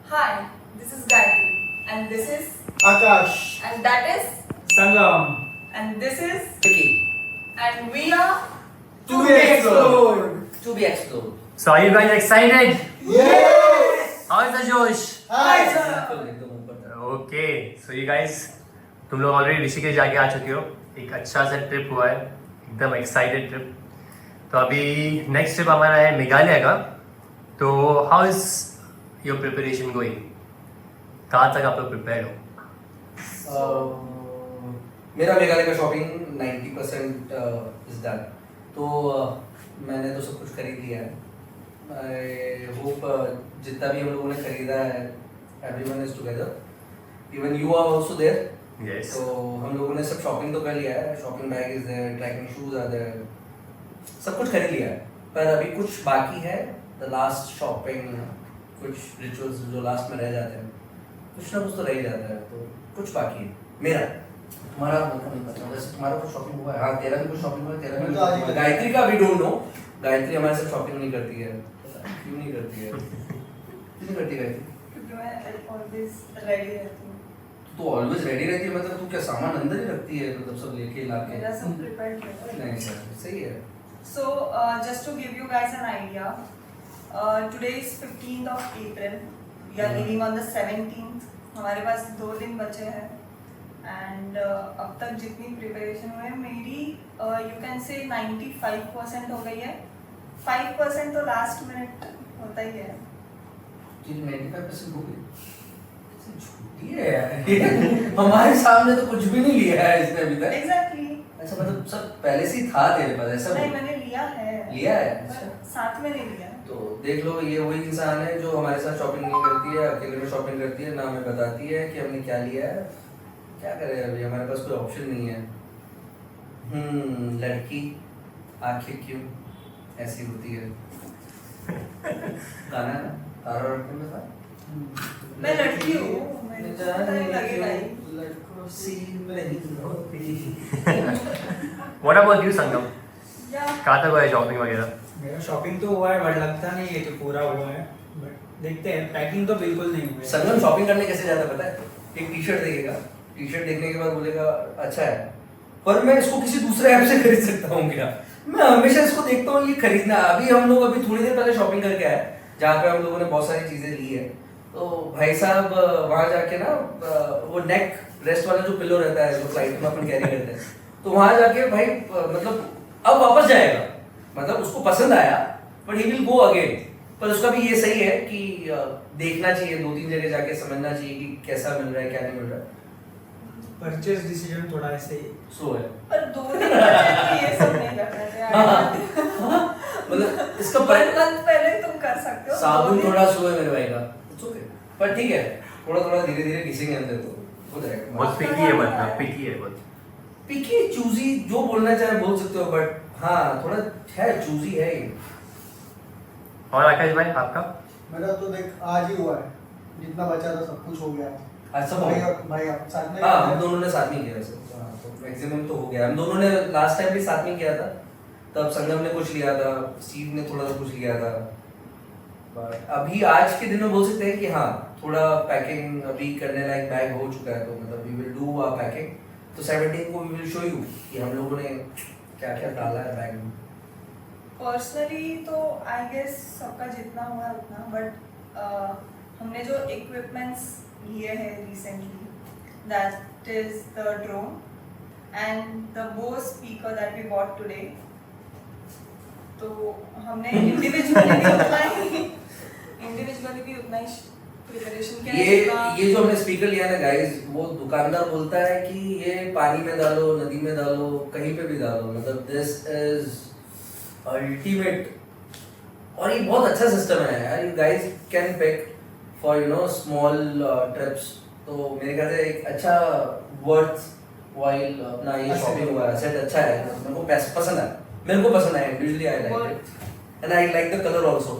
Hi, this is Gayatri, and this is, Akash. and that is, Sangam. and this is, Vicky. and we are. To be explored. To be explored. So are you guys excited? Yes. How is the Josh? Hi. बिल्कुल एकदम ऊपर तक। Okay, so you guys, तुम लोग already Rishikesh जाके आ चुके हो। एक अच्छा सा ट्रिप हुआ है, एकदम एक्साइटेड ट्रिप। तो अभी नेक्स्ट ट्रिप हमारा है मेघालय का। तो how is your preparation going? कहाँ तक आप लोग प्रिपेयर हो? मेरा मेघालय का शॉपिंग 90% इज डन। तो मैंने तो सब कुछ खरीद लिया है। आई होप जितना भी हम लोगों ने खरीदा है everyone is together. Even you are also there. Yes. तो हम लोगों ने सब शॉपिंग तो कर लिया है। Shopping bag is there, trekking shoes are there, सब कुछ खरीद लिया है। पर अभी कुछ बाकी है, द लास्ट शॉपिंग, कुछ रिचुअल्स जो लास्ट में रह जाते हैं, कुछ ना कुछ तो रह ही जाता है। तो कुछ बाकी है मेरा। तुम्हारा मतलब नहीं पता, वैसे तुम्हारा कुछ शॉपिंग हुआ है? हाँ, तेरा भी कुछ शॉपिंग हुआ है, तेरा भी तो हुआ है। गायत्री का भी डोंट नो। गायत्री हमारे साथ शॉपिंग नहीं करती है। क्यों नहीं करती है? क्यों नहीं करती गायत्री? क्योंकि मैं always ready रहती हूँ। तो ऑलवेज रेडी रहती है, मतलब तू क्या सामान अंदर ही रखती है, मतलब सब लेके ला के? मेरा सब prepared रहता है। नहीं सर, सही है। So, just to give you guys an idea, today is 15th of April. We are leaving on the 17th. हमारे पास 2 दिन बचे हैं and अब तक जितनी प्रिपरेशन हुई है मेरी you can say 95% हो गई है। 5% तो लास्ट मिनट होता ही है। तेरी 95% हो गई। कैसे झूठी है यार ये? हमारे सामने तो कुछ भी नहीं लिया है इसने अभी तक। Exactly. अच्छा, मतलब सब पहले से ही था तेरे पास, ऐसा नहीं, बोल। मैंने लिया है। लिया है? पर अच्छा। साथ में नहीं लिया। तो देख लो, ये वही इंसान है जो हमारे साथ शॉपिंग नहीं करती है, अकेले में शॉपिंग करती है, ना हमें बताती है कि हमने क्या लिया है। क्या करें, अभी हमारे पास कोई ऑप्शन नहीं है। लड़की आखिर क्यों ऐसी होती है? गाना है ना, तारा रखने में था। मैं लड़की हूँ, मुझे जाने लगेगा ही। क्यों लड़कों सी नहीं होती। What about you, संगम? या कहाँ तक हुआ है शॉपिंग वगैरह? मेरा शॉपिंग तो हुआ है बट लगता नहीं है कि पूरा हुआ है, बट देखते हैं। पैकिंग तो बिल्कुल नहीं हुई है। संगम शॉपिंग करने कैसे जाता है पता है? एक टी शर्ट देखेगा, टी शर्ट देखने के बाद बोलेगा अच्छा है, पर मैं इसको किसी दूसरे ऐप से खरीद सकता हूँ क्या? मैं हमेशा इसको देखता हूँ ये खरीदना। अभी हम लोग अभी थोड़ी देर पहले शॉपिंग करके आए, जहाँ पे हम लोगों ने बहुत सारी चीजें ली है। तो भाई साहब वहाँ जाके ना, वो नेक रेस्ट वाला जो पिलो रहता है जो फ्लाइट में अपन कैरी करते हैं, तो वहाँ जाके भाई मतलब अब वापस जाएगा, मतलब उसको पसंद आया but he will go again. पर उसका भी ये सही है कि देखना चाहिए, 2-3 जगह जाके समझना चाहिए कि कैसा मिल रहा है क्या नहीं मिल रहा है। परचेज डिसीजन थोड़ा ऐसे ही सो है पर 2 दिन बचे थे, ये सब नहीं करना थे। मतलब इसका 1 month पहले तुम कर सकते हो। साबुन 2 दिन- थोड़ा स्लो है मेरे भाई का, इट्स ओके। पर ठीक है, थोड़ा थोड़ा धीरे धीरे घिसेंगे अंदर तो हो जाएगा। बहुत पिकी है, मतलब पिकी है बहुत। पिकी चूजी जो बोलना चाहे बोल सकते हो, बट हाँ थोड़ा है, चूजी है ये। और आकाश भाई आपका? मेरा तो देख आज ही हुआ है, जितना बचा था सब कुछ हो गया है। आज सब हो भाई गया? भाई आप साथ में हाँ, हम दोनों ने साथ में किया वैसे। हाँ, तो मैक्सिमम तो हो गया। हम दोनों ने लास्ट टाइम भी साथ में किया था, तब संगम ने कुछ लिया था, स्टीव ने थोड़ा सा कुछ लिया था। बट अभी आज के दिन में बोल सकते हैं कि हाँ थोड़ा पैकिंग अभी करने लायक बैग हो चुका है, तो मतलब we will do our packing. तो 17 को वी विल शो यू कि हम लोगों ने क्या क्या डाला है बैग में। पर्सनली तो आई गेस सबका जितना हुआ उतना, बट हमने जो इक्विपमेंट्स लिए हैं recently, that is the drone and the Bose speaker that we bought today. तो हमने इंडिविजुअली भी उतना ही प्रिपरेशन किया है जितना- ये जो हमने स्पीकर लिया ना गाइस, वो दुकानदार बोलता है कि ये पानी में डालो, नदी में डालो, कहीं पे भी डालो, मतलब दिस इज अल्टीमेट। और ये बहुत अच्छा सिस्टम है यार, you guys can pick for you know small trips. तो मेरे ख्याल से एक अच्छा वर्थ वाइल अपना ये शॉपिंग हुआ है, सेट अच्छा है, मेरे को पसंद है, मेरे को पसंद है। Usually I like it and I like the colour also.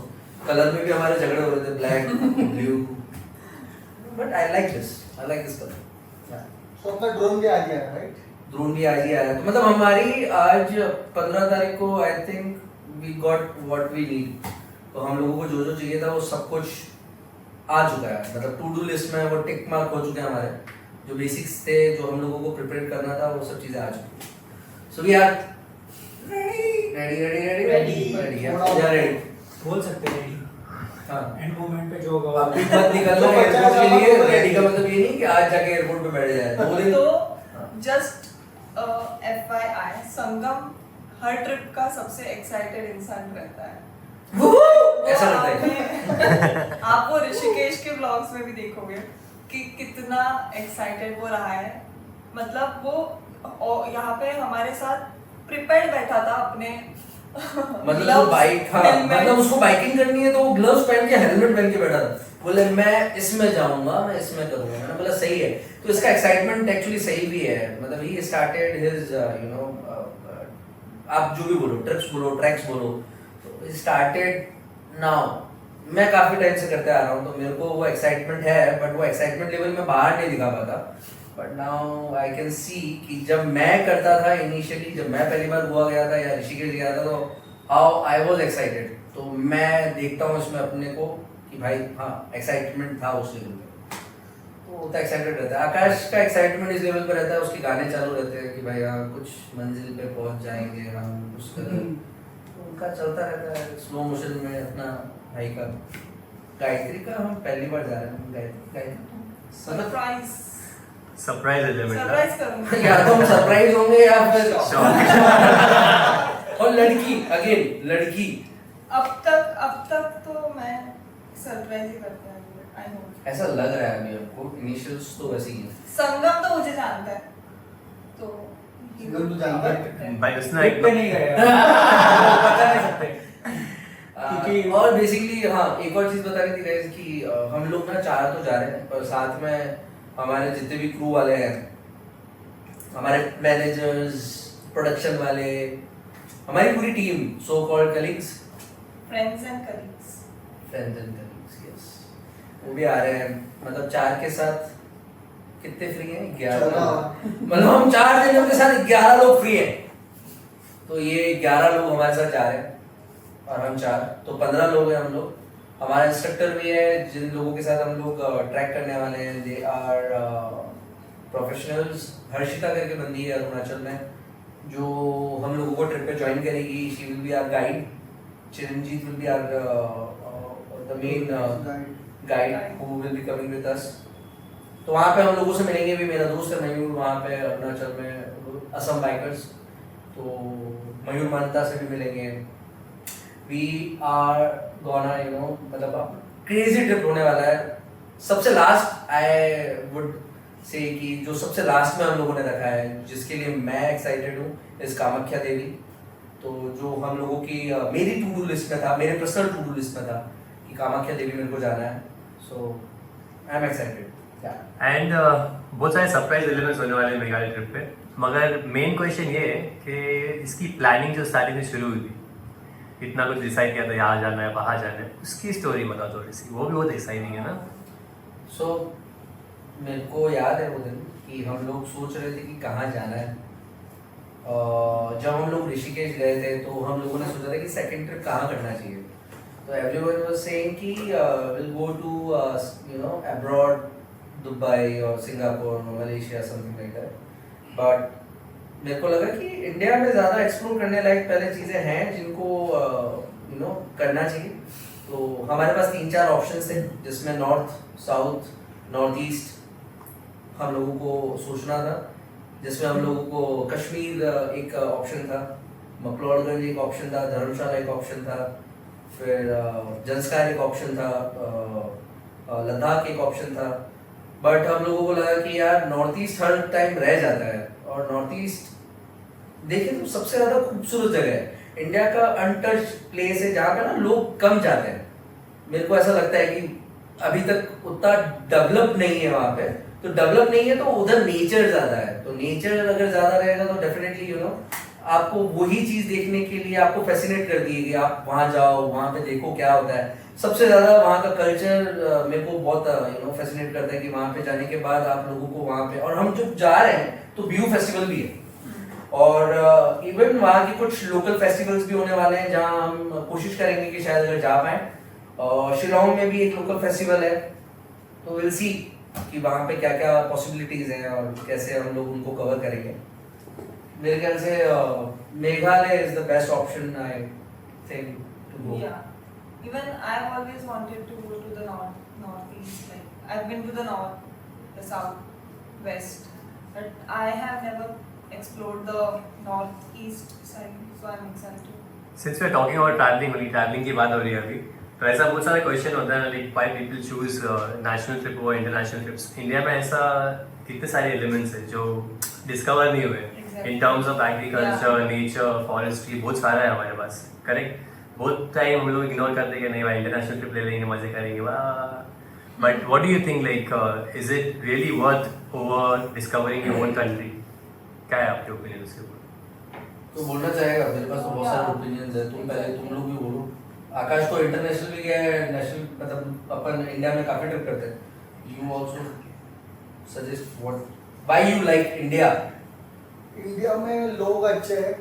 Colour में भी हमारे झगड़े हो रहे थे, black blue, but I like this colour. तो अपना ड्रोन भी आ गया है राइट? ड्रोन भी आज ही आया, तो मतलब हमारी आज 15 तारीख को I think we got what we need. तो हम लोगों को जो जो चाहिए था वो सब कुछ आ चुका है, मतलब टू डू लिस्ट में वो टिक मार्क हो चुके हैं हमारे, जो बेसिक्स थे जो हम लोगों को प्रिपेयर करना था वो सब चीजें आ चुकी हैं। सो वी आर रेडी बोल सकते हैं रेडी। हाँ एंड मोमेंट पे जो होगा अभी मत निकल लो एयरपोर्ट के लिए, रेडी का मतलब ये नहीं कि आज जाके एयरपोर्ट पे बैठ जाए 2 दिन। तो जस्ट FYI, संगम हर ट्रिप का सबसे एक्साइटेड इंसान रहता है। ऐसा लगता है। आप वो ऋषिकेश के व्लॉग्स में भी देखोगे कि कितना एक्साइटेड वो रहा है। मतलब वो यहाँ पे हमारे साथ प्रिपेयर्ड बैठा था अपने मतलब वो बाइक, हाँ मतलब उसको बाइकिंग करनी है तो वो ग्लव्स पहन के हेलमेट पहन के बैठा था, बोले मैं इसमें जाऊंगा, मैं इसमें करूंगा। मैंने बोला सही है। तो इसका एक्साइटमेंट एक्चुअली सही भी है, मतलब he started his you know, आप जो भी बोलो, ट्रिप्स बोलो, ट्रैक्स बोलो, तो स्टार्टेड नाउ। मैं काफी टाइम से करते आ रहा हूँ, तो मेरे को वो एक्साइटमेंट है, बट वो एक्साइटमेंट लेवल में बाहर नहीं दिखा पाता। But now I can see कि जब मैं करता था इनिशियली, जब मैं पहली बार गोवा गया था या ऋषिकेश गया था, तो हाउ आई वाज एक्साइटेड। तो मैं देखता हूँ इसमें अपने को कि भाई हाँ एक्साइटमेंट था उस लेवल पे, तो वो तो एक्साइटेड रहता है। आकाश का एक्साइटमेंट इस लेवल पे रहता है, उसके गाने चालू रहते हैं कि भाई हाँ कुछ मंजिल पे पहुंच जाएंगे हम, उस तरह तो उनका चलता रहता है स्लो मोशन में। अपना भाई का गायत्री का हम पहली बार जा रहे हैं, गायत्री सरप्राइज एलिमेंट सरप्राइज करूंगा। या तो हम सरप्राइज होंगे या फिर Sure. और लड़की अगेन लड़की अब तक तो मैं सरप्राइज ही करता हूँ। आई नो ऐसा लग रहा है अभी हमको, इनिशियल्स तो वैसे ही है। संगम तो मुझे जानता है, तो संगम तो जानता है। भाई उसने ट्रिप एक पे नहीं गए वो बता नहीं सकते। क्योंकि और बेसिकली हाँ एक और चीज बता रही थी गाइस कि हम लोग ना 4 तो जा रहे हैं, पर साथ में हमारे जितने भी क्रू वाले हैं, हमारे मैनेजर्स, प्रोडक्शन वाले, हमारी पूरी team, so called colleagues, friends and colleagues, yes, वो भी आ रहे हैं। मतलब 4 के साथ कितने फ्री हैं? 11। मतलब हम 4 जनों के साथ 11 लोग फ्री हैं। तो ये 11 लोग हमारे साथ जा रहे हैं और हम 4, तो 15 लोग हैं हम लोग। हमारा इंस्ट्रक्टर भी है जिन लोगों के साथ हम लोग ट्रैक करने वाले हैं, दे आर प्रोफेशनल्स। हर्षिता करके बंदी है अरुणाचल में जो हम लोगों को ट्रिप पे ज्वाइन करेगी। She will be our guide. Chiranjeet will be our the main guide who will be coming with us. तो वहाँ पे हम लोगों से मिलेंगे भी। मेरा दोस्त है मयूर वहाँ पे अरुणाचल में, असम बाइकर्स, तो मयूर मानता से भी मिलेंगे। We are gonna you know, मतलब क्रेजी ट्रिप होने वाला है। सबसे लास्ट आई वुड से कि जो सबसे लास्ट में हम लोगों ने रखा है, जिसके लिए मैं एक्साइटेड हूँ, इस कामाख्या देवी। तो जो हम लोगों की मेरी टू डू लिस्ट में था, मेरे पर्सनल टू डू लिस्ट में था कि कामाख्या देवी मेरे को जाना है। सो आई एम एक्साइटेड। एंड बहुत सारे सरप्राइज एलिमेंट्स होने वाले हैं मेघालय ट्रिप पे। मगर मेन क्वेश्चन ये है कि इसकी प्लानिंग जो स्टार्टिंग में शुरू हुई थी, इतना कुछ डिसाइड किया था यहाँ जाना है वहाँ जाना है, उसकी स्टोरी बताओ थोड़ी सी। वो भी बहुत एक्साइटिंग है ना। सो मेरे को याद है वो दिन कि हम लोग सोच रहे थे कि कहाँ जाना है। जब हम लोग ऋषिकेश गए थे तो हम लोगों ने सोचा था कि सेकंड ट्रिप कहाँ करना चाहिए। तो एवरीवन वाज सेइंग कि will go to you know abroad, Dubai और Singapore, Malaysia, something like that. But मेरे को लगा कि इंडिया में ज़्यादा एक्सप्लोर करने लायक पहले चीज़ें हैं जिनको यू नो करना चाहिए। तो हमारे पास 3-4 ऑप्शंस थे, जिसमें नॉर्थ, साउथ, नॉर्थ ईस्ट हम लोगों को सोचना था। जिसमें हम लोगों को कश्मीर एक ऑप्शन था, मकलोडगंज एक ऑप्शन था, धर्मशाला एक ऑप्शन था, फिर जंस्कार एक ऑप्शन था, लद्दाख एक ऑप्शन था। बट हम लोगों को लगा कि यार नॉर्थ ईस्ट हर टाइम रह जाता है, और नॉर्थ ईस्ट देखें तो सबसे ज़्यादा खूबसूरत जगह है, इंडिया का अनटच्ड प्लेस है जहाँ पे ना लोग कम जाते हैं। मेरे को ऐसा लगता है कि अभी तक उतना डेवलप नहीं है वहाँ पे। तो डेवलप नहीं है तो उधर नेचर ज़्यादा है, तो नेचर अगर ज़्यादा रहेगा तो डेफिनेटली यू नो आपको वही चीज़ देखने के लिए आपको फैसिनेट कर दिएगी। आप वहाँ जाओ, वहाँ पे देखो क्या होता है। सबसे ज़्यादा वहाँ का कल्चर मेरे को बहुत यू नो फैसिनेट करता है कि वहाँ पे जाने के बाद आप लोगों को वहाँ पे, और हम जब जा रहे हैं तो व्यू फेस्टिवल भी है, और इवन वहाँ के कुछ लोकल फेस्टिवल्स भी होने वाले हैं जहाँ हम कोशिश करेंगे कि शायद अगर जा पाएँ। और शिलोंग में भी एक लोकल फेस्टिवल है तो विल सी कि वहाँ पे क्या क्या पॉसिबिलिटीज हैं और कैसे हम लोग उनको कवर करेंगे। मेरे ख्याल से Meghalaya is the best option I think to go. Yeah. Even I've always wanted to go to the northeast. Like I've been to the north, the south, west, but I have never explored the northeast side. So I'm excited. Since we're talking about traveling, only traveling की बात हो रही है अभी, तो ऐसा बहुत सारा क्वेश्चन होता है ना, like why people choose national trip और इंटरनेशनल ट्रिप्स। इंडिया में ऐसा कितने सारे एलिमेंट्स हैं जो डिस्कवर नहीं हुए in terms of agriculture, nature, forestry, बहुत सारा है हमारे पास, करेक्ट। बहुत टाइम हम लोग इग्नोर करते हैं कि नहीं भाई इंटरनेशनल ट्रिप ले लेंगे, मजे करेंगे, वाह। But what do you think, like is it really worth over discovering your own country? क्या है आपके ओपिनियन उसके ऊपर? तो बोलना चाहेगा, मेरे पास तो बहुत सारे ओपिनियंस है। तुम पहले तुम लोग भी बोलो। आकाश तो इंटरनेशनल भी गया है, नेशनल मतलब अपन इंडिया में काफी ट्रिप करते हैं। You also suggest what why you like India? India में लोग अच्छे हैं,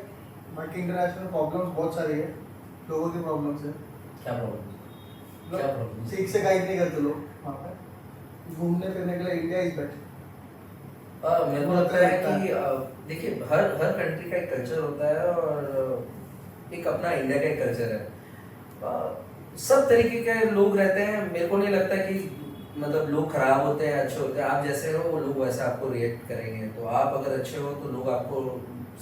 बाकी इंटरनेशनल प्रॉब्लम्स बहुत सारी है, लोगों की प्रॉब्लम्स है। क्या प्रॉब्लम? क्या प्रॉब्लम? ठीक से गाइड नहीं करते लोग वहाँ पे। घूमने फिरने के लिए इंडिया इज बेटर। मेरे को लगता है कि देखिए हर हर कंट्री का एक कल्चर होता है और एक अपना इंडिया का एक कल्चर है। सब तरीके के लोग रहते हैं। मेरे को नहीं लगता कि मतलब लोग खराब होते हैं, अच्छे होते हैं। आप जैसे हो वो लोग वैसे आपको रिएक्ट करेंगे। तो आप अगर अच्छे हो तो लोग आपको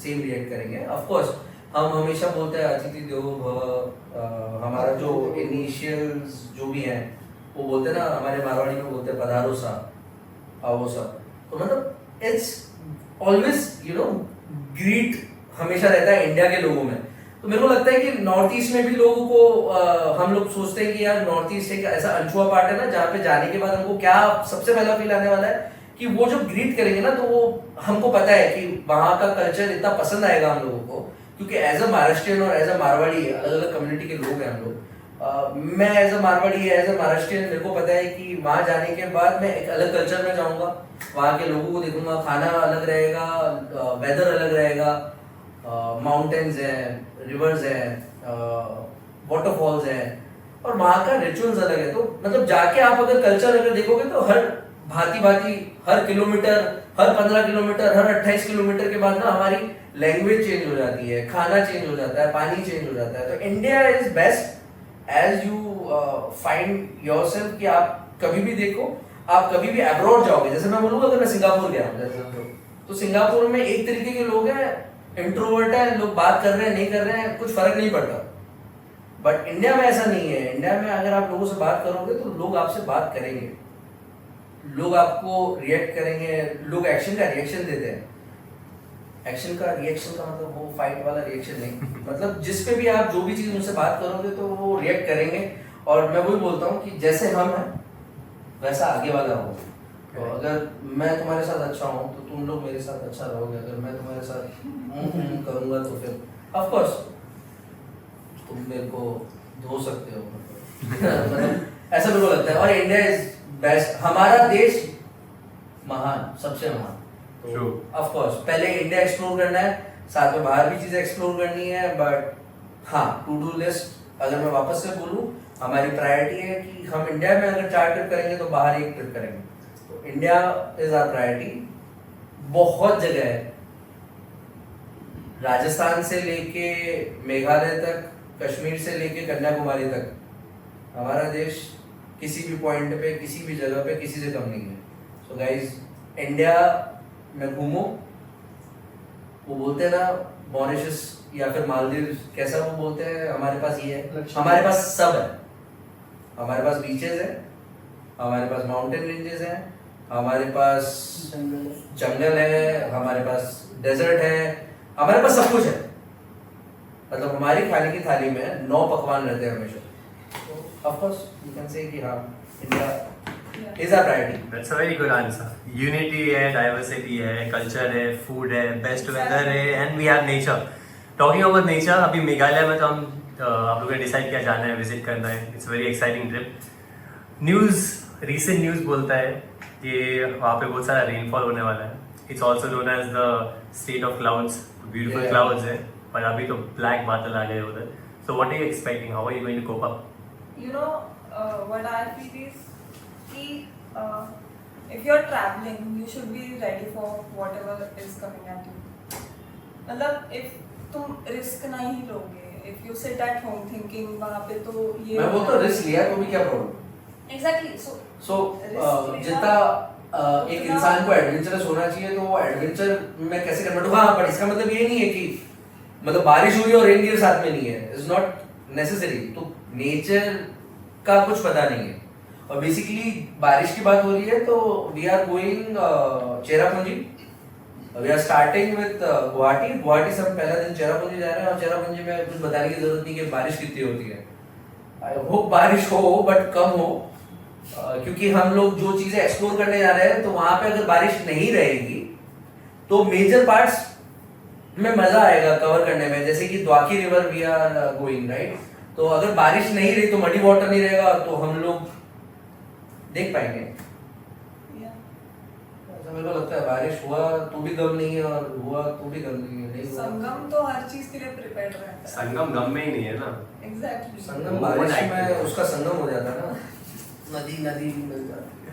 सेम रिएक्ट करेंगे। ऑफ कोर्स हम हमेशा बोलते हैं अतिथि देवो भव। हमारा जो इनिशियल्स जो भी हैं वो बोलते हैं ना, हमारे मारवाड़ी में बोलते हैं पधारो सा आओ सा। तो मतलब it's always you know greet हमेशा रहता है इंडिया के लोगों में। तो मेरे को लगता है कि नॉर्थ ईस्ट में भी लोगों को हम लोग सोचते हैं कि यार नॉर्थ ईस्ट एक ऐसा अनछुआ पार्ट है ना, जहाँ पे जाने के बाद हमको क्या सबसे पहला फील आने वाला है कि वो जब ग्रीट करेंगे ना, तो वो हमको पता है कि वहाँ का कल्चर इतना पसंद आएगा हम लोगों को। क्योंकि एज अ महाराष्ट्रियन और एज अ मारवाड़ी अलग अलग कम्युनिटी के लोग हैं हम लोग। मैं as a Marwari as a Maharashtrian मेरे को पता है कि वहाँ जाने के बाद मैं एक अलग कल्चर में जाऊँगा, वहाँ के लोगों को देखूंगा, खाना अलग रहेगा, वेदर अलग रहेगा, माउंटेन्स हैं, रिवर्स हैं, वाटरफॉल्स हैं और वहाँ का रिचुअल्स अलग है। तो मतलब जाके आप अगर कल्चर अगर देखोगे तो हर भांति हर किलोमीटर, हर 15 किलोमीटर, हर 28 किलोमीटर के बाद ना हमारी लैंग्वेज चेंज हो जाती है, खाना चेंज हो जाता है, पानी चेंज हो जाता है। तो India is best as you find yourself कि आप कभी भी देखो, आप कभी भी अब्रॉड जाओगे। जैसे मैं बोलूँगा अगर मैं सिंगापुर गया हूँ जैसे, तो सिंगापुर में एक तरीके के लोग हैं, इंट्रोवर्ट है, लोग बात कर रहे हैं नहीं कर रहे हैं कुछ फर्क नहीं पड़ता। बट इंडिया में ऐसा नहीं है। इंडिया में अगर आप लोगों से बात करोगे तो लोग आपसे बात करेंगे, लोग आपको रिएक्ट करेंगे, लोग एक्शन का रिएक्शन देते हैं। एक्शन का रिएक्शन का मतलब वो फाइट वाला रिएक्शन नहीं, मतलब जिस पे भी आप जो भी चीज उनसे बात करोगे तो वो रिएक्ट करेंगे। और मैं वही बोलता हूँ कि जैसे हम हैं वैसा आगे वाला हो। तो अगर मैं तुम्हारे साथ अच्छा हूँ तो तुम लोग मेरे साथ अच्छा रहोगे। अगर मैं तुम्हारे साथ करूँगा तो फिर ऑफ कोर्स तुम मेरे को धो सकते हो। मतलब ऐसा मेरे को लगता है। और इंडिया इज बेस्ट, हमारा देश महान, सबसे महान। तो ऑफ कोर्स पहले इंडिया एक्सप्लोर करना है, साथ में बाहर भी चीजें एक्सप्लोर करनी है। बट हाँ, टू डू लिस्ट अगर मैं वापस से बोलूँ, हमारी प्रायोरिटी है कि हम इंडिया में अगर 4 ट्रिप करेंगे तो बाहर 1 ट्रिप करेंगे। तो इंडिया इज आवर प्रायोरिटी। बहुत जगह है, राजस्थान से लेके मेघालय तक, कश्मीर से लेके कन्याकुमारी तक, हमारा देश किसी भी पॉइंट पे, किसी भी जगह पे किसी से कम नहीं है। सो गाइज, इंडिया में घूमो। वो बोलते हैं ना मॉरिशस या फिर मालदीव, कैसा वो बोलते हैं, हमारे पास ये है, हमारे पास सब है। हमारे पास बीचेस है, हमारे पास माउंटेन रेंजेस हैं, हमारे पास जंगल है, हमारे पास डेजर्ट है, हमारे पास सब कुछ है। मतलब हमारी खाने की थाली में 9 पकवान रहते हैं हमेशा। तो of course you can say कि हाँ, India is our priority. That's a very good answer. Unity है, डाइवर्सिटी है, कल्चर है, फूड है, बेस्ट वेदर है, and we have nature. Talking about nature, अभी मेघालय में तो हम आप लोगों ने डिसाइड किया जाना है, विजिट करना है। It's very exciting trip. Recent news बोलता है कि वहाँ पे बहुत सारा रेनफॉल होने वाला है। It's also known as the state of clouds. Beautiful clouds है, पर अभी तो ब्लैक बादल आ गए उधर। So what are you expecting? How are you going to cope up? You know, what I feel is कि if you're traveling, you should be ready for whatever is coming at you. मतलब if तुम risk नहीं लोगे, if you sit at home thinking वहाँ पे तो ये मैं वो तो रिस्क लिया तो भी क्या प्रॉब्लम। exactly so जितना एक इंसान को एडवेंचरस होना चाहिए तो वो एडवेंचर में कैसे कन्वर्ट होगा। हाँ, पर इसका मतलब ये नहीं है कि मतलब बारिश हुई और रेन गियर साथ में नहीं है, इट्स नॉट नेसेसरी। तो नेचर का कुछ पता नहीं है। और बेसिकली बारिश की बात हो रही है तो we are going Cherrapunji, we are starting with Guwahati से हम पहला दिन चेरापूंजी जा रहे हैं। और चेरापूंजी में कुछ बताने की जरूरत नहीं कि बारिश कितनी होती है। आई होप बारिश हो बट कम हो, क्योंकि हम लोग जो चीजें एक्सप्लोर करने जा रहे हैं तो वहां पे अगर बारिश नहीं रहेगी तो मेजर पार्ट्स में मजा आएगा कवर करने में। जैसे कि द्वाकी river we are going right, तो अगर बारिश नहीं रही तो मडी वाटर नहीं रहेगा तो हम लोग देख पाएंगे। ऐसा मेरे को लगता है बारिश हुआ तो भी गम नहीं है और हुआ तो भी गम नहीं है। नहीं हुआ। संगम तो हर चीज के लिए प्रिपेयर रहता है। संगम गम में ही नहीं है ना। एग्जैक्टली संगम बारिश में उसका संगम हो जाता है ना, नदी नदी मिल जाती है।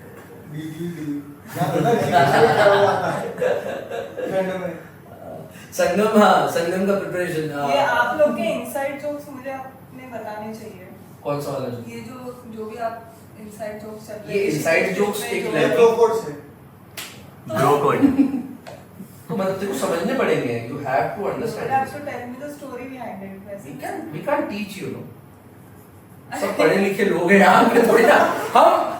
याद है ना ऋषिकेश में क्या हुआ था ठंड में। संगम, हाँ संगम का प्रिपरेशन। ये आप लोग के इनसाइड जोक्स मुझे आपने बताने चाहिए। कौन सा वाला जोक? ये जो भी आप इनसाइड जोक्स चल रहे ये inside jokes एक ये level- दो कोड से ब्रो कोड। तो मतलब तेरे को समझने पड़ेंगे, you have to You understand have this. to tell me the story behind it वैसे। We can't teach you, no? सब पढ़े लिखे लोग हैं यहाँ पे, थोड़ी ना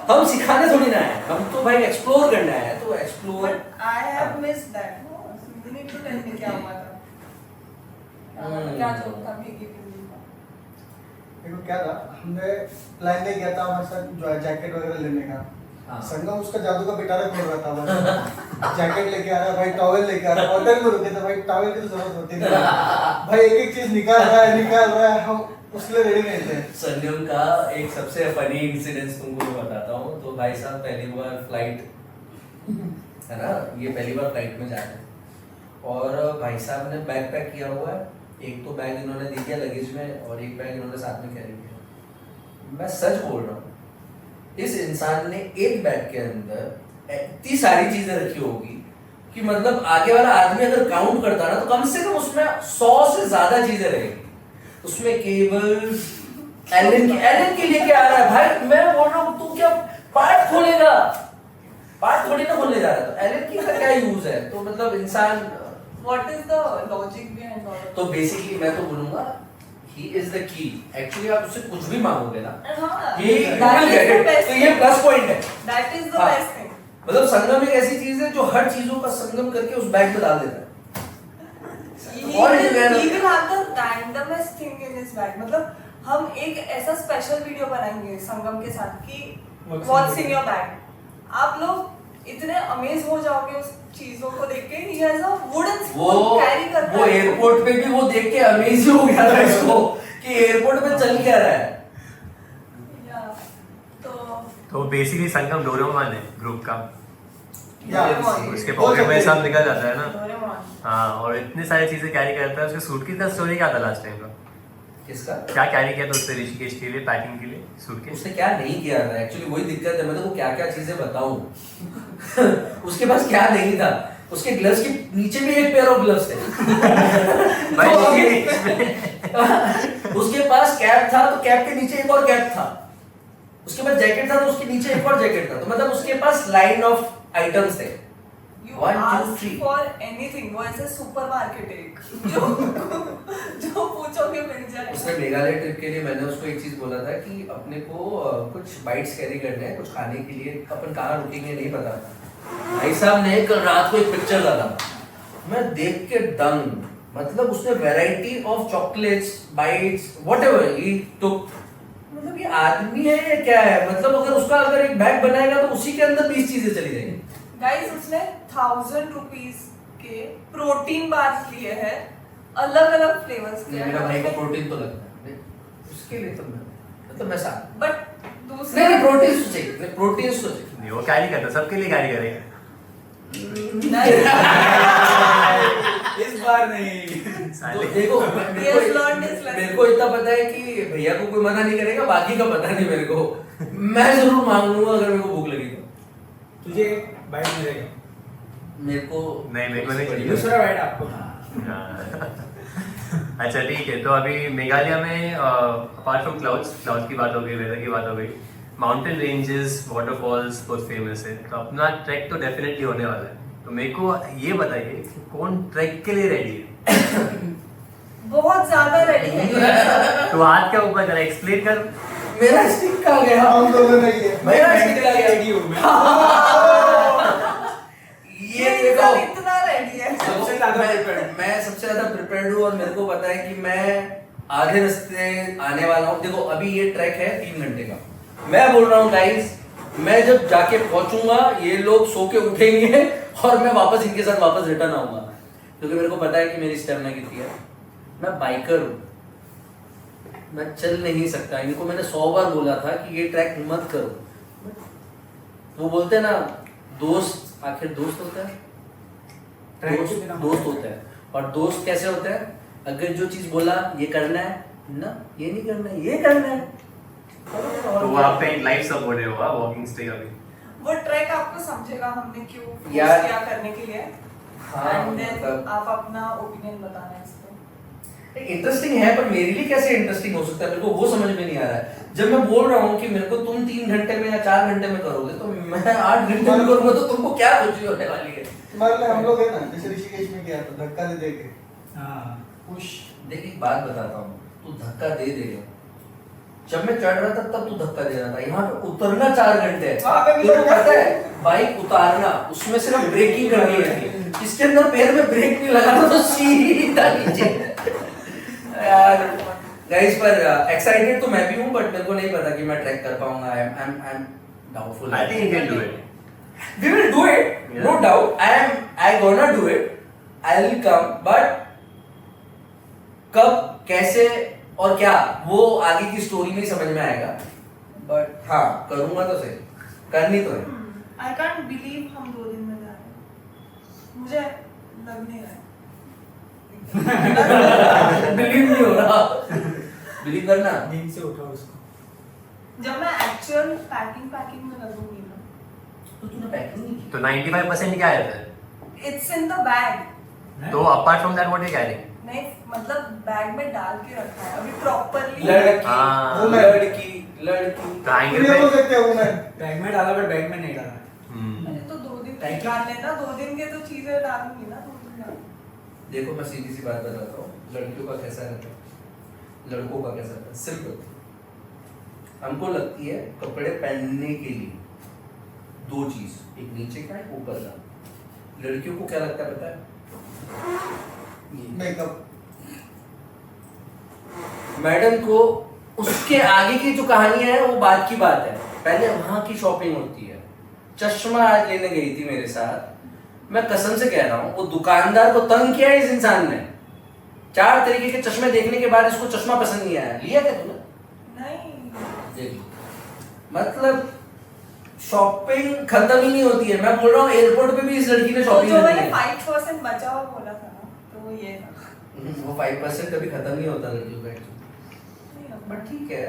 हम सिखाने थोड़ी ना है, हम तो भाई एक्सप्लोर करना है। तो explore But I have missed that. No, you need to tell me क्या हुआ था। क्या जोक था भीगी बिल्ली का? देखो क्या था, हमने प्लान नहीं किया था हमारे साथ जो है जैकेट वगैरह लेने का। हाँ। संगम उसका जादू का पिटारा खोल रहा था बस। जैकेट लेके आ रहा भाई, टॉवेल लेके आ रहा, होटल में रुके थे भाई, टॉवेल की तो जरूरत होती नहीं भाई, एक एक चीज निकाल रहा है, हम उसके लिए रेडी नहीं थे। संगम का एक सबसे फनी इंसिडेंस तुमको मैं बताता हूँ। तो भाई साहब पहली बार फ्लाइट है ना, ये पहली बार फ्लाइट में जा रहे हैं और भाई साहब ने बैग पैक किया हुआ है। एक तो बैग इन्होंने दे दिया लगेज में और एक बैग इन्होंने साथ में कैरी किया। मैं सच बोल रहा हूँ, इस इंसान ने एक बैग के अंदर इतनी सारी चीजें रखी होगी कि मतलब आगे वाला आदमी अगर काउंट करता ना तो कम से कम उसमें 100 से ज्यादा चीजें रहेगी। उसमें केबल्स, एलन के लिए क्या आ रहा है भाई, मैं बोल रहा हूँ तू क्या पार्ट खोलेगा, पार्ट थोड़ी ना खोलने जा रहा है। तो एलन की का क्या यूज है? तो मतलब इंसान What is the logic behind all of तो बेसिकली मैं तो बोलूंगा he is the key। Actually आप उससे कुछ भी मांगोगे ना it? हाँ, he that will is get the it। best तो ये thing. प्लस पॉइंट है। That is the हाँ। best thing. मतलब संगम एक ऐसी चीज है जो हर चीजों का संगम करके उस बैग में डाल देता है। He All will together। have the randomest thing in his bag. मतलब हम एक ऐसा स्पेशल वीडियो बनाएंगे संगम के साथ कि what's in your bag। आप लोग इतने अमेज हो जाओगे उस चीजों को देख के। He has a wooden spoon carry करता वो है। एयरपोर्ट पे भी वो देख के अमेज हो गया था इसको कि एयरपोर्ट पे चल क्या रहा है। Yeah, तो बेसिकली संगम डोरेमोन है ग्रुप का। या उसके पॉकेट में सब निकल जाता है ना। डोरेमोन। हाँ, और इतनी सारी चीजें कैरी करता है। उसके सूट की स्टोरी क्या था लास्ट टाइम का? किसका? क्या कैरी किया था उसने ऋषिकेश के लिए, पैकिंग के लिए सूट के? उसने क्या नहीं किया था एक्चुअली, वही दिक्कत है। मैं तो क्या क्या चीजें बताऊं उसके पास क्या नहीं था। उसके ग्लव्स के नीचे भी एक पेयर ऑफ ग्लव्स थे। भाई उसके पास कैप था तो कैप के नीचे एक और कैप था। उसके पास जैकेट था तो उसके नीचे एक और जैकेट था। तो मतलब उसके पास लाइन ऑफ आइटम्स थे। You 1 2 ask 3 for anything, वो ऐसे सुपरमार्केट है जो पूछोगे मिल जाएगा। उसने मेघालय ट्रिप के लिए मैंने उसको एक चीज बोला था कि अपने को कुछ बाइट्स कैरी करने हैं कुछ खाने के लिए, अपन कहाँ रुकेंगे नहीं पता। भाई साहब ने कल रात को एक पिक्चर डाला, मैं देख के दंग। मतलब उसने variety of chocolates, bites, whatever he took. मतलब ये आदमी है या क्या है? मतलब अगर एक बैग बनाएगा तो उसी के अंदर 20 चीजें चली जाएंगी। गाइस उसने 1000 रुपीस के प्रोटीन बार्स लिए हैं अलग अलग फ्लेवर्स के। मेरा भाई को प्रोटीन तो लगता है उसके लिए तो मैं साथ। बट दूसरे नहीं प्रोटीन तो चाहिए, प्रोटीन तो चाहिए। नहीं, वो कैरी करता, सबके लिए कैरी करेगा। इस बार नहीं। तो देखो He has learned his lesson. मेरे को इतना पता है कि भैया को कोई मना नहीं करेगा, बाकी का पता नहीं मेरे को। मैं जरूर मांग लूंगा अगर मेरे को भूख लगी तो। तुझे बाइट मिलेगा, मेरे को नहीं, मेरे को नहीं चाहिए। दूसरा बाइट आपको। अच्छा ठीक है, तो अभी मेघालय में अपार्ट फ्रॉम क्लाउड्स की बात हो गई, वेदर की बात हो गई, माउंटेन रेंजेस, वाटरफॉल्स बहुत फेमस है, तो अपना ट्रैक तो डेफिनेटली होने वाला है। तो मेरे को ये बताइए कि कौन ट्रैक के लिए रेडी है? बहुत ज्यादा रेडी है। तो हाथ क्या ऊपर कर, एक्सप्लेन कर। मेरा स्टिक कहाँ गया? हम दोनों नहीं है। मेरा मैं stick कहाँ गया? रेडी हूँ मैं। ये देखो, इतना रेडी है। सबसे ज्यादा prepared। मैं सबसे ज्यादा प्रिपेयर्ड हूँ और मेरे को पता है कि मैं आधे रास्ते आने वाला हूँ। देखो अभी ये ट्रैक है 3 घंटे का, मैं बोल रहा हूँ गाइस, मैं जब जाके पहुंचूंगा ये लोग सो के उठेंगे और मैं वापस इनके साथ वापस रिटर्न आऊंगा, क्योंकि मेरे को पता है कि मेरी स्टेमिना कितनी है। मैं बाइकर हूँ, मैं चल नहीं सकता। इनको मैंने 100 बार बोला था कि ये ट्रैक मत करो। वो बोलते हैं ना, दोस्त आखिर दोस्त होता है, ट्रैक के दोस्त बिना दोस्त होता है। और दोस्त कैसे होता है? अगर जो चीज बोला ये करना है ना, ये नहीं करना है, ये करना है। तो वो आप पे लाइफ सपोर्ट है होगा वॉकिंग स्टिक अभी। वो ट्रैक आपको समझेगा हमने क्यों force यार- किया करने के लिए। हाँ, एंड देन मतलब- आप अपना ओपिनियन बताना है इस पे। इंटरेस्टिंग है, पर मेरे लिए कैसे इंटरेस्टिंग हो सकता है, मेरे को वो समझ में नहीं आ रहा है। जब मैं बोल रहा हूँ कि मेरे को तुम 3 घंटे में या 4 घंटे में करोगे, तो मैं 8 घंटे में करूंगा, तो तुमको क्या खुशी होने वाली है? मान ले हम लोग है ना, जैसे ऋषिकेश में किया था, धक्का दे दे के हाँ, पुश। देख एक बात बताता हूँ, तू धक्का दे देगा। जब मैं चढ़ रहा था तब तू धक्का दे रहा था, यहाँ पे उतरना 4 घंटे है। वहाँ पे भी तुझे तो- पता है बाइक उतारना, उसमें सिर्फ ब्रेकिंग करनी है, इसके अंदर पैर में ब्रेक नहीं लगाना तो सीधा नीचे। यार गाइस, पर एक्साइटेड तो मैं भी हूँ, बट मेरे को नहीं पता कि मैं ट्रैक कर पाऊंगा। I am doubtful. I think you can do it. We will do it, no Yeah. doubt. I gonna do it. I'll come, but कब, कैसे और क्या, वो आगे की स्टोरी में ही समझ में आएगा। बट हाँ, करूंगा तो सही, करनी तो है। I can't believe हम 2 दिन में जा रहे हैं। मुझे लग नहीं रहा है। बिलीव नहीं हो रहा, बिलीव करना। नींद से उठा उसको। जब मैं एक्चुअल पैकिंग में लगूंगी ना, तो तूने पैकिंग नहीं की? तो 95% क्या है फिर? It's in the bag. तो apart from that what you carrying? नहीं मतलब बैग में डाल के रखा है अभी प्रॉपरली। हाँ। लड़की तो हैंगर ये बोल पे सकते हो मैं। बैग में डाला, पर बैग में नहीं डाला। हम्म। तो 2 दिन Packing- डाल लेना, 2 दिन के तो चीजें डालूंगी ना 2 दिन में। देखो मैं सीधी सी बात बताता हूँ, लड़कियों का कैसा रहता है, लड़कों का कैसा रहता है। सिर्फ हमको लगती है कपड़े पहनने के लिए 2 चीज, एक नीचे का एक ऊपर का। लड़कियों को क्या लगता है पता है? मेकअप। मैडम को उसके आगे की जो कहानियां है वो बाद की बात है, पहले वहां की शॉपिंग होती है। चश्मा आज लेने गई थी मेरे साथ, मैं कसम से कह रहा हूँ, वो दुकानदार को तंग किया इस इंसान ने। 4 तरीके के चश्मे देखने के बाद इसको चश्मा पसंद नहीं आया। लिया क्या तूने? नहीं देख लो। मतलब शॉपिंग खत्म ही नहीं होती है। मैं बोल रहा हूँ एयरपोर्ट पे भी इस लड़की ने तो शॉपिंग जो नहीं मैंने की। 5% बचा हुआ बोला था ना, तो वो ये था। वो 5% कभी खत्म नहीं होता लड़कियों का, बट ठीक है।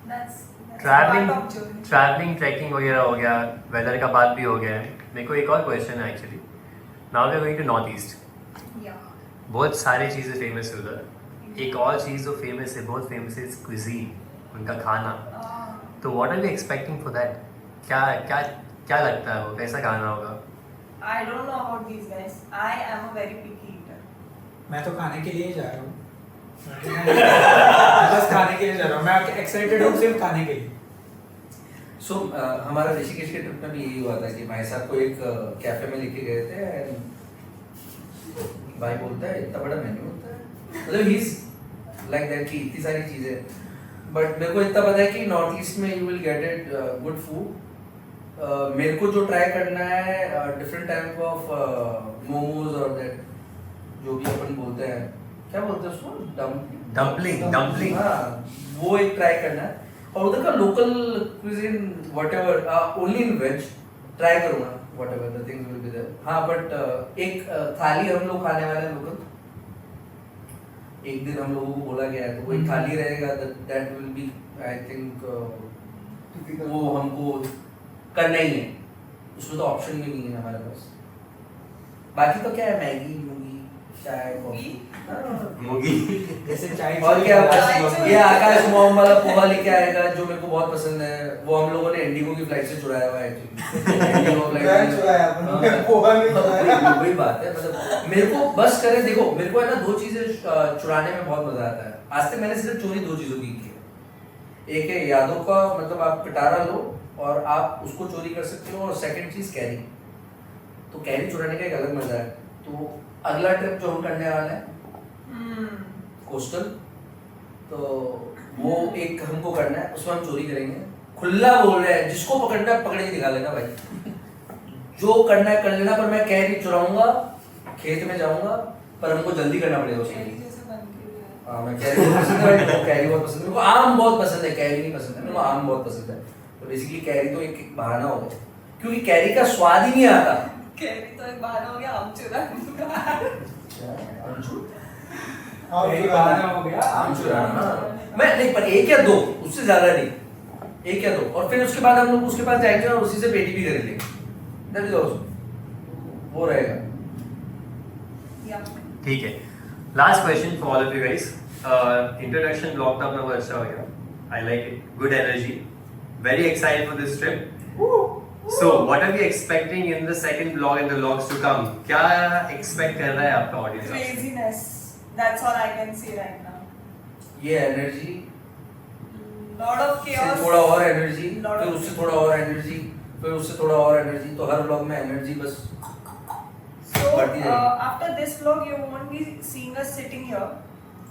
That's travelling part of journey. Travelling trekking वगैरह हो गया, वेदर का बात भी हो गया है। मेरे को एक और क्वेश्चन है actually. Now we are going to north east. Yeah. बहुत सारी चीज़ें फेमस है उधर। एक और चीज़ जो फेमस है, बहुत फेमस है, क्विजीन, उनका खाना। तो what are we expecting for that? क्या क्या क्या लगता है वो कैसा खाना होगा? I don't know about these guys. I am a very picky eater. मैं तो खाने के लिए ही जा रहा हूँ। बस खाने के लिए जा रहा हूँ, मैं एक्साइटेड हूँ सिर्फ खाने के लिए। सो हमारा ऋषिकेश के ट्रिप में भी यही हुआ था कि भाई साहब को एक कैफे में लेके गए थे and भाई बोलता है इतना बड़ा मेन्यू होता है, मतलब ही इज लाइक दैट कि इतनी सारी चीजें। बट मेरे को इतना पता है कि नॉर्थ ईस्ट में you will get it good food. मेरे को जो ट्राई करना है डिफरेंट टाइप ऑफ मोमोज और दैट जो भी अपन बोलते हैं, क्या बोलते हैं उसको, डम्पलिंग। हाँ, वो एक ट्राई करना है। और उधर का local cuisine whatever, only in veg try करूंगा, whatever the things will be there. हाँ बट एक थाली हम लोग खाने वाले हैं लोकल। एक दिन हम लोगों को बोला गया है, तो वो एक थाली रहेगा, that will be I think वो हमको करना ही है। उसमें तो ऑप्शन भी नहीं है हमारे पास। बाकी तो क्या है, मैगी मूगी चाय कॉफी मूगी जैसे चाय और क्या चाय बस चोरी। ये आकाश मोम वाला पोहा लेके आएगा जो मेरे को बहुत पसंद है। वो हम लोगों ने इंडिगो की फ्लाइट से चुराया हुआ है एक्चुअली। ब्रांड चुराया आपने, पोहा नहीं चुराया। वही बात है, मतलब मेरे को बस करे, देखो मेरे को है ना 2 चीजें चुराने में बहुत मजा आता है। आज तक मैंने सिर्फ चोरी 2 चीजों की है। एक है यादों का, मतलब आप पिटारा लो और आप उसको चोरी कर सकते हो, और सेकंड चीज कैरी। तो कैरी चुराने का एक अलग मजा है। तो अगला ट्रिप जो हम करने वाले हैं कोस्टल, तो वो एक हमको करना है, उसमें हम चोरी करेंगे। खुला बोल रहे हैं, जिसको पकड़ना है पकड़ के दिखा लेना भाई, जो करना है कर लेना। पर मैं कैरी चुराऊंगा, खेत में जाऊंगा, पर हमको जल्दी करना पड़ेगा उसके चेरी लिए। जैसे बन के भी है। हाँ, मैं कैरी बहुत पसंद है, मेरे को कैरी बहुत पसंद है। मेरे को आम बहुत पसंद है, कैरी नहीं पसंद है। मेरे को आम बहुत पसंद है। तो बेसिकली कैरी तो एक बहाना हो गया, क्योंकि कैरी का स्वाद ही नहीं आता। कैरी तो एक बहाना हो गया आम चुराने का। और यही चुराया। बहाना हो गया। आम चुराना मैं नहीं, पर 1 या 2, उससे ज्यादा नहीं, 1 या 2। और फिर उसके बाद हम लोग उसके पास जाएंगे और उसी से पेटी भी कर लेंगे। That is also, वो रहेगा। Yeah. ठीक है। Last question for all of you guys. Introduction blog तो अपना बहुत अच्छा हो गया। I like it, good energy, very excited for this trip. So what are we expecting in the second vlog and the vlogs to come? क्या expect कर रहा है आपका audience? Craziness. That's all I can say right now. ये energy, Lot of chaos. थोड़ा और energy, Lot फिर of उससे थोड़ा और एनर्जी, फिर उससे थोड़ा और एनर्जी। तो हर व्लॉग में एनर्जी बस So बढ़ती रहेगी। after this vlog, you won't be seeing us sitting here.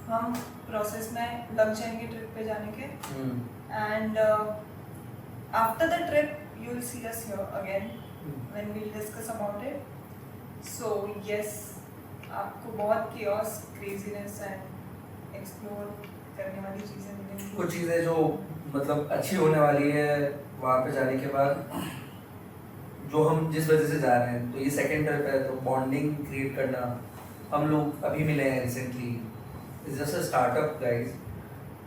हम process में लग जाएंगे ट्रिप पे जाने के, and after the trip you will see us here again when we'll discuss about it. So yes, आपको बहुत chaos, craziness and explore करने वाली चीजें मिलेंगी। कुछ चीजें जो मतलब अच्छी होने वाली है वहाँ पे जाने के बाद, जो हम जिस वजह से जा रहे हैं। तो ये सेकंड ट्रिप है, तो बॉन्डिंग क्रिएट करना। हम लोग अभी मिले हैं recently, it's just a startup guys.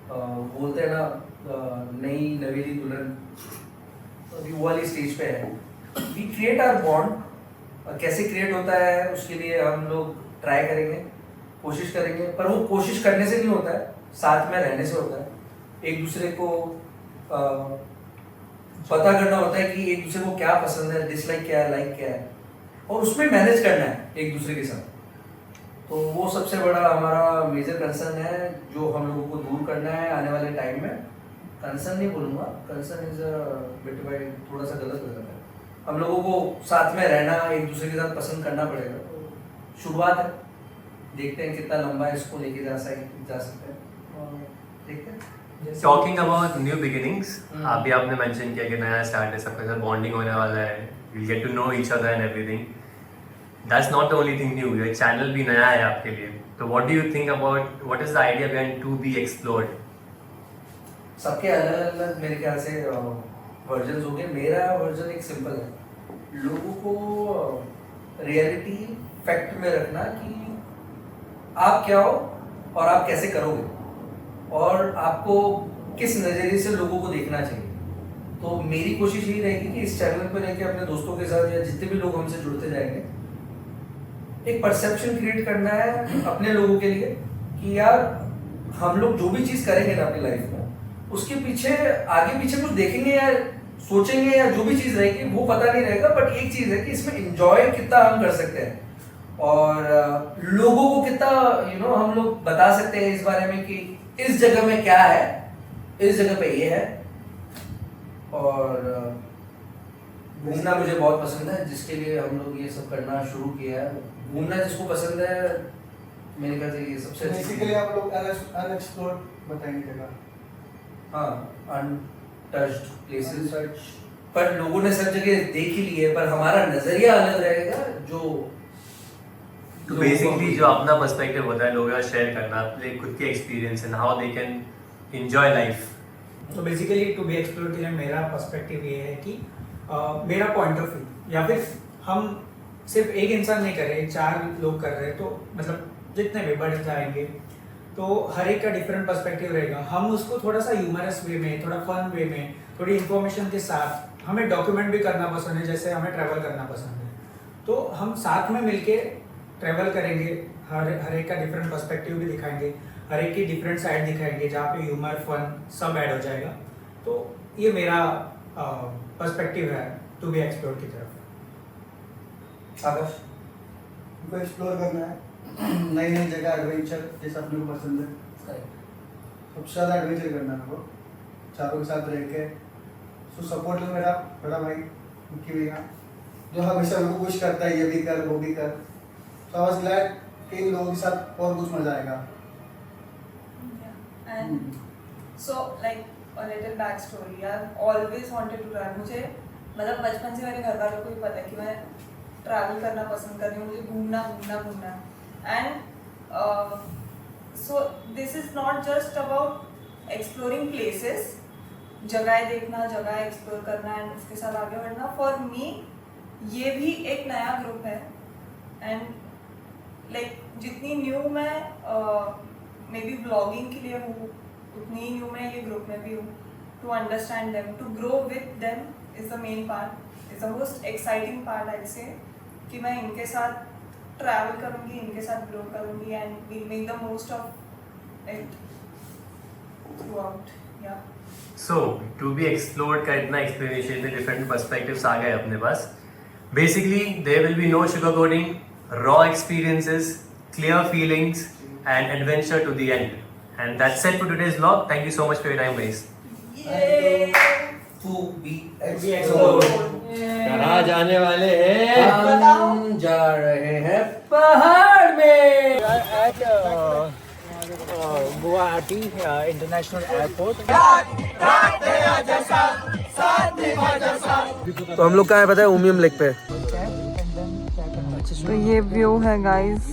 बोलते हैं ना नई नवेली दुल्हन, तो अभी वो वाली स्टेज पे है। We create our bond. कैसे क्रिएट होता है उसके लिए हम लोग ट्राई करेंगे, कोशिश करेंगे। पर वो कोशिश करने से नहीं होता है, साथ में रहने से होता है। एक दूसरे को पता करना होता है कि एक दूसरे को क्या पसंद है, डिसलाइक क्या है, लाइक क्या है, और उसमें मैनेज करना है एक दूसरे के साथ। तो वो सबसे बड़ा हमारा मेजर कंसर्न है, जो हम लोगों को दूर करना है आने वाले टाइम में। कंसर्न नहीं बोलूँगा, कंसर्न इज बिट बाय, थोड़ा सा गलत हो जाता है। हम लोगों को साथ में रहना, एक दूसरे के साथ पसंद करना पड़ेगा। तो शुरुआत है, देखते हैं कितना लंबा इसको लेके जा सकते हैं, और देखते हैं। Talking about new beginnings, अभी हम्म। आपने mention किया कि नया start है, सबके साथ bonding होने वाला है, you'll get to know each other and everything. That's not the only thing new. Your channel भी नया है आपके लिए. So what do you think about, what is the idea behind to be explored? सबके अलग अलग मेरे ख्याल से वर्जन्स होंगे। मेरा वर्जन एक सिंपल है, लोगों को रियलिटी फैक्ट में रखना कि आप क्या हो और आप कैसे करोगे, और आपको किस नज़रिए से लोगों को देखना चाहिए। तो मेरी कोशिश यही रहेगी कि इस चैनल पर रहकर अपने दोस्तों के साथ या जितने भी लोग हमसे जुड़ते जाएंगे, एक परसेप्शन क्रिएट करना है अपने लोगों के लिए कि यार हम लोग जो भी चीज़ करेंगे ना अपनी लाइफ में, उसके पीछे आगे पीछे कुछ देखेंगे या सोचेंगे या जो भी चीज़ रहेगी वो पता नहीं रहेगा। बट एक चीज़ है कि इसमें एंजॉय कितना हम कर सकते हैं, और लोगों को कितना हम लोग बता सकते हैं इस बारे में कि इस जगह में क्या है, इस जगह पे ये है। और घूमना मुझे बहुत पसंद है, जिसके लिए हम लोग ये सब करना शुरू किया है। घूमना जिसको पसंद है, मेरे ख्याल से ये सबसे अच्छी चीज़ बेसिकली है। आप लोग अनएक्सप्लोर्ड बताएंगे जगह। हाँ, अनटच्ड प्लेसेस, पर लोगों ने सब जगह देख ही ली है, पर हमारा नजरिया अलग रहेगा। जो तो बेसिकली जो अपना पर्सपेक्टिव होता है लोगों का शेयर करना, अपने खुद के experience and how they can enjoy life. तो बेसिकली टू बी एक्सप्लोर के लिए मेरा पर्सपेक्टिव ये है कि मेरा पॉइंट ऑफ व्यू, या फिर हम सिर्फ एक इंसान नहीं कर रहे, 4 लोग कर रहे हैं, तो मतलब जितने भी बढ़ जाएंगे तो हर एक का डिफरेंट पर्सपेक्टिव रहेगा। हम उसको थोड़ा सा ह्यूमरस वे में, थोड़ा फन वे में, थोड़ी इन्फॉर्मेशन के साथ हमें डॉक्यूमेंट भी करना पसंद है, जैसे हमें ट्रैवल करना पसंद है, तो हम साथ में मिलके ट्रैवल करेंगे, हर एक का डिफरेंट पर्सपेक्टिव भी दिखाएंगे, हर एक की डिफरेंट साइड दिखाएंगे, जहाँ पे ह्यूमर फन सब ऐड हो जाएगा। तो ये मेरा पर्सपेक्टिव है टू बी एक्सप्लोर की तरफ। आकाश उनको एक्सप्लोर करना है, नई नई जगह, एडवेंचर जैसा अपने को पसंद है। सबसे ज़्यादा एडवेंचर करना है मेरे को, चारों के साथ रह के। सो सपोर्ट है मेरा बड़ा भाई मुक्की भैया, जो हमेशा मेरे को पुश करता है, ये भी कर वो भी कर। सो आई वाज ग्लैड कि इन लोगों के साथ और कुछ मजा आएगा। And so like a little back story, I've always wanted to travel. मुझे मतलब बचपन से मेरे घर वालों को भी पता है कि मैं ट्रैवल करना पसंद कर रही हूँ, मुझे घूमना and so this is not just about exploring places, जगह देखना, जगह एक्सप्लोर करना एंड उसके साथ आगे बढ़ना। फॉर मी ये भी एक नया ग्रुप है एंड लाइक जितनी न्यू मैं मे बी ब्लॉगिंग के लिए हूँ, उतनी न्यू मैं ये ग्रुप में भी हूँ। To understand them, to grow with them is the main part, is the most exciting part I say, कि मैं इनके साथ ट्रैवल करूँगी, इनके साथ ग्रो करूँगी and we'll make the most of it throughout. या सो टू बी एक्सप्लोर्ड का इतना एक्सप्लेनेशन, इतने डिफरेंट पर्सपेक्टिव्स आ गए अपने पास। Basically there will be no sugar coating, raw experiences, clear feelings and adventure to the end. And that's it for today's vlog. Thank you so much for your time, guys. To be explored. कहाँ जाने वाले हैं? हम जा रहे हैं पहाड़ में। Guwahati international airport. तो हम लोग कहाँ है पता है? उमियम लेक पे। तो ये व्यू है गाइस,